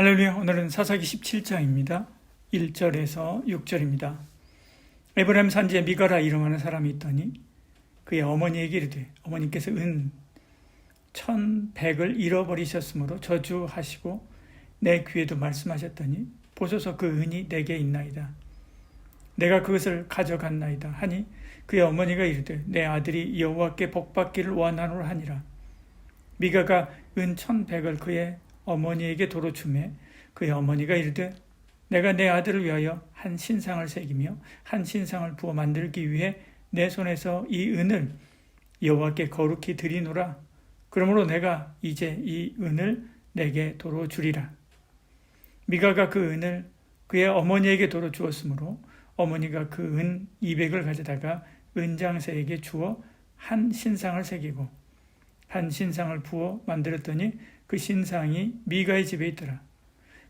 할렐루야. 오늘은 사사기 17장입니다. 1절에서 6절입니다. 에브라임 산지에 미가라 이름하는 사람이 있더니 그의 어머니에게 이르되 어머니께서 은 1,100을 잃어버리셨으므로 저주하시고 내 귀에도 말씀하셨더니 보소서 그 은이 내게 있나이다. 내가 그것을 가져갔나이다 하니 그의 어머니가 이르되 내 아들이 여호와께 복받기를 원하노라 하니라. 미가가 은 1,100을 그의 어머니에게 도로 주매 그의 어머니가 이르되 내가 내 아들을 위하여 한 신상을 새기며 한 신상을 부어 만들기 위해 내 손에서 이 은을 여호와께 거룩히 드리노라. 그러므로 내가 이제 이 은을 내게 도로 주리라. 미가가 그 은을 그의 어머니에게 도로 주었으므로 어머니가 그 은 200을 가져다가 은장새에게 주어 한 신상을 새기고 한 신상을 부어 만들었더니 그 신상이 미가의 집에 있더라.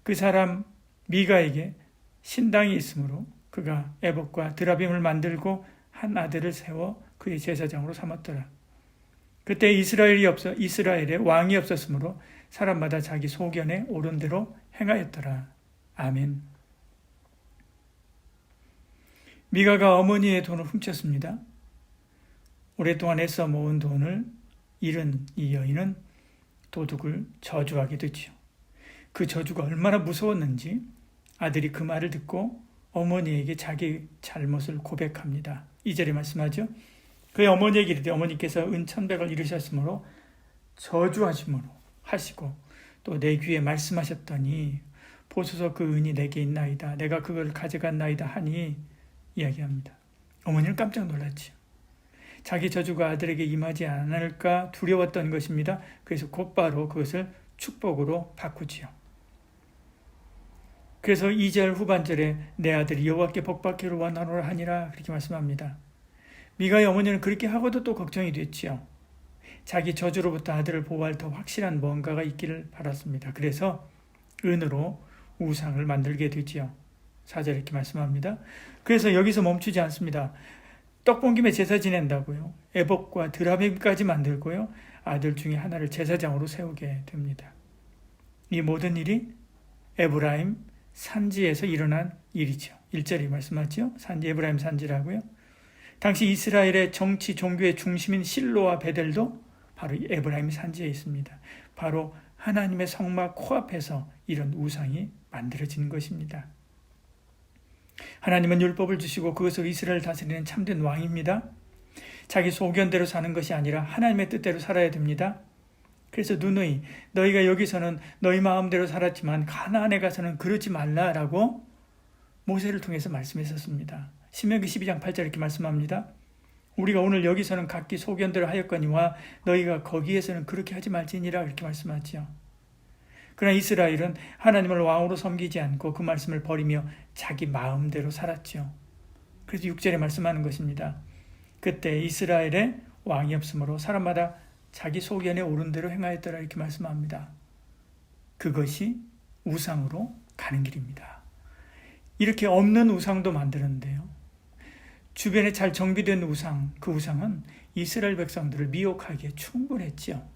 그 사람 미가에게 신당이 있으므로 그가 에봇과 드라빔을 만들고 한 아들을 세워 그의 제사장으로 삼았더라. 그때 이스라엘에 왕이 없었으므로 사람마다 자기 소견에 옳은 대로 행하였더라. 아멘. 미가가 어머니의 돈을 훔쳤습니다. 오랫동안 애써 모은 돈을 잃은 이 여인은 도둑을 저주하게 되지요. 그 저주가 얼마나 무서웠는지 아들이 그 말을 듣고 어머니에게 자기 잘못을 고백합니다. 2절에 말씀하죠. 그의 어머니에게 이르되 어머니께서 은 1,100을 잃으셨으므로 저주하심으로 하시고 또 내 귀에 말씀하셨더니 보소서 그 은이 내게 있나이다. 내가 그걸 가져갔나이다 하니 이야기합니다. 어머니는 깜짝 놀랐지요. 자기 저주가 아들에게 임하지 않을까 두려웠던 것입니다. 그래서 곧바로 그것을 축복으로 바꾸지요. 그래서 2절 후반절에 내 아들이 여호와께 복받기를 원하노라 하니라 그렇게 말씀합니다. 미가의 어머니는 그렇게 하고도 또 걱정이 됐지요. 자기 저주로부터 아들을 보호할 더 확실한 뭔가가 있기를 바랐습니다. 그래서 은으로 우상을 만들게 되지요. 4절 이렇게 말씀합니다. 그래서 여기서 멈추지 않습니다. 떡 본 김에 제사 지낸다고요. 에봇과 드라빔까지 만들고요. 아들 중에 하나를 제사장으로 세우게 됩니다. 이 모든 일이 에브라임 산지에서 일어난 일이죠. 1절이 말씀하죠. 에브라임 산지라고요. 당시 이스라엘의 정치, 종교의 중심인 실로와 베델도 바로 에브라임 산지에 있습니다. 바로 하나님의 성막 코앞에서 이런 우상이 만들어진 것입니다. 하나님은 율법을 주시고 그것을 이스라엘 다스리는 참된 왕입니다. 자기 소견대로 사는 것이 아니라 하나님의 뜻대로 살아야 됩니다. 그래서 누누이 너희가 여기서는 너희 마음대로 살았지만 가나안에 가서는 그러지 말라라고 모세를 통해서 말씀했었습니다. 신명기 12장 8절 이렇게 말씀합니다. 우리가 오늘 여기서는 각기 소견대로 하였거니와 너희가 거기에서는 그렇게 하지 말지니라 이렇게 말씀하지요. 그러나 이스라엘은 하나님을 왕으로 섬기지 않고 그 말씀을 버리며 자기 마음대로 살았죠. 그래서 6절에 말씀하는 것입니다. 그때 이스라엘에 왕이 없으므로 사람마다 자기 소견에 옳은 대로 행하였더라 이렇게 말씀합니다. 그것이 우상으로 가는 길입니다. 이렇게 없는 우상도 만드는데요. 주변에 잘 정비된 우상, 그 우상은 이스라엘 백성들을 미혹하기에 충분했죠.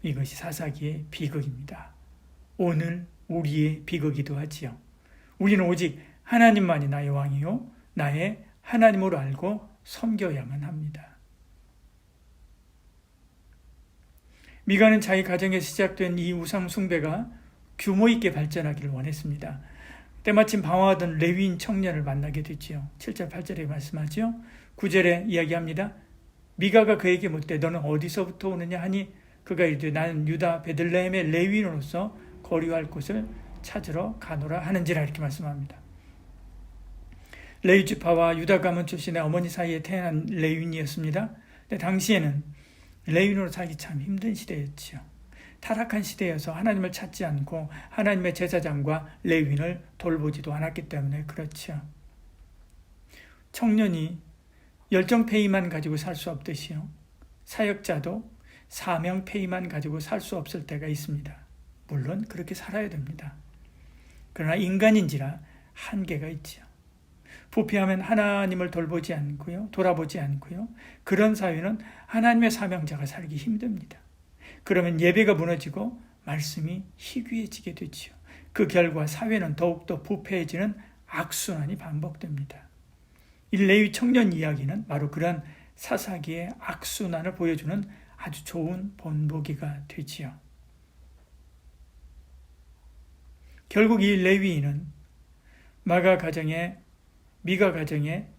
이것이 사사기의 비극입니다. 오늘 우리의 비극이기도 하지요. 우리는 오직 하나님만이 나의 왕이요 나의 하나님으로 알고 섬겨야만 합니다. 미가는 자기 가정에서 시작된 이 우상 숭배가 규모 있게 발전하기를 원했습니다. 때마침 방황하던 레위인 청년을 만나게 됐지요. 7절 8절에 말씀하죠. 9절에 이야기합니다. 미가가 그에게 묻되 너는 어디서부터 오느냐 하니 그가 이르되 나는 유다 베들레헴의 레위인으로서 거류할 곳을 찾으러 가노라 하는지라 이렇게 말씀합니다. 레위 지파와 유다 가문 출신의 어머니 사이에 태어난 레위인이었습니다. 근데 당시에는 레위인으로 살기 참 힘든 시대였지요. 타락한 시대여서 하나님을 찾지 않고 하나님의 제사장과 레위인을 돌보지도 않았기 때문에 그렇지요. 청년이 열정페이만 가지고 살 수 없듯이요. 사역자도 사명페이만 가지고 살 수 없을 때가 있습니다. 물론 그렇게 살아야 됩니다. 그러나 인간인지라 한계가 있죠. 부패하면 하나님을 돌보지 않고요. 돌아보지 않고요. 그런 사회는 하나님의 사명자가 살기 힘듭니다. 그러면 예배가 무너지고 말씀이 희귀해지게 되지요. 그 결과 사회는 더욱더 부패해지는 악순환이 반복됩니다. 이 레위 청년 이야기는 바로 그런 사사기의 악순환을 보여주는 아주 좋은 본보기가 되지요. 결국 이 레위인은 미가 가정의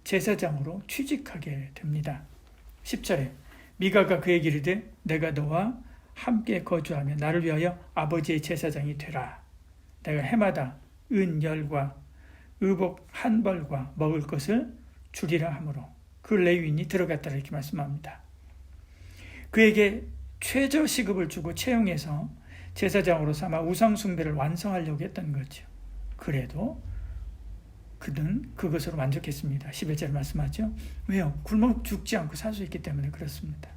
제사장으로 취직하게 됩니다. 10절에 미가가 그에게 이르되 내가 너와 함께 거주하며 나를 위하여 아버지의 제사장이 되라. 내가 해마다 은열과 의복 한 벌과 먹을 것을 주리라 하므로 그 레위인이 들어갔다 이렇게 말씀합니다. 그에게 최저 시급을 주고 채용해서 제사장으로 삼아 우상 숭배를 완성하려고 했던 거죠. 그래도 그는 그것으로 만족했습니다. 11절 말씀하죠. 왜요? 굶어 죽지 않고 살 수 있기 때문에 그렇습니다.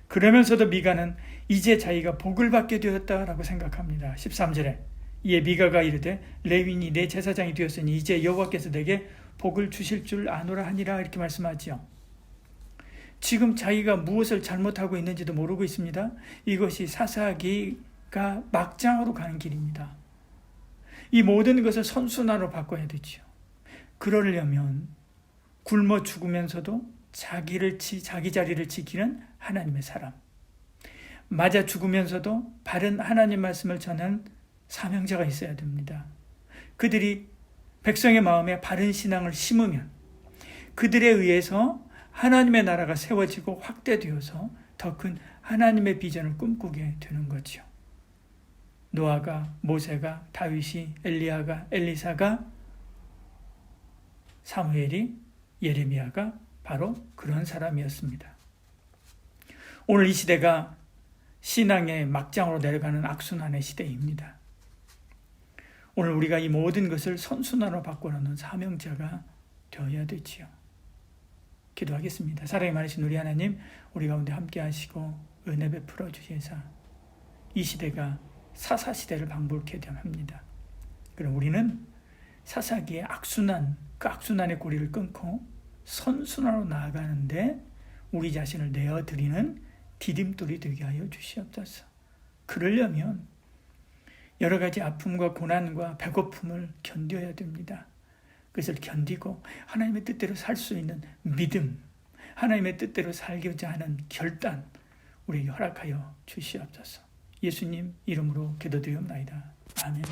그러면서도 미가는 이제 자기가 복을 받게 되었다라고 생각합니다. 13절에 이에 미가가 이르되 레위인이 내 제사장이 되었으니 이제 여호와께서 내게 복을 주실 줄 아노라 하니라 이렇게 말씀하지요. 지금 자기가 무엇을 잘못하고 있는지도 모르고 있습니다. 이것이 사사기가 막장으로 가는 길입니다. 이 모든 것을 선순환으로 바꿔야 되죠. 그러려면 굶어 죽으면서도 자기 자리를 지키는 하나님의 사람, 맞아 죽으면서도 바른 하나님 말씀을 전하는 사명자가 있어야 됩니다. 그들이 백성의 마음에 바른 신앙을 심으면 그들에 의해서 하나님의 나라가 세워지고 확대되어서 더 큰 하나님의 비전을 꿈꾸게 되는 거죠. 노아가, 모세가, 다윗이, 엘리야가, 엘리사가, 사무엘이, 예레미야가 바로 그런 사람이었습니다. 오늘 이 시대가 신앙의 막장으로 내려가는 악순환의 시대입니다. 오늘 우리가 이 모든 것을 선순환으로 바꾸려는 사명자가 되어야 되지요. 기도하겠습니다. 사랑이 많으신 우리 하나님, 우리 가운데 함께 하시고 은혜 베풀어 주시사 이 시대가 사사시대를 방불케 합니다. 그럼 우리는 사사기의 악순환, 그 악순환의 고리를 끊고 선순환으로 나아가는데 우리 자신을 내어드리는 디딤돌이 되게 하여 주시옵소서. 그러려면 여러 가지 아픔과 고난과 배고픔을 견뎌야 됩니다. 그것을 견디고 하나님의 뜻대로 살 수 있는 믿음, 하나님의 뜻대로 살고자 하는 결단 우리에게 허락하여 주시옵소서. 예수님 이름으로 기도드리옵나이다. 아멘.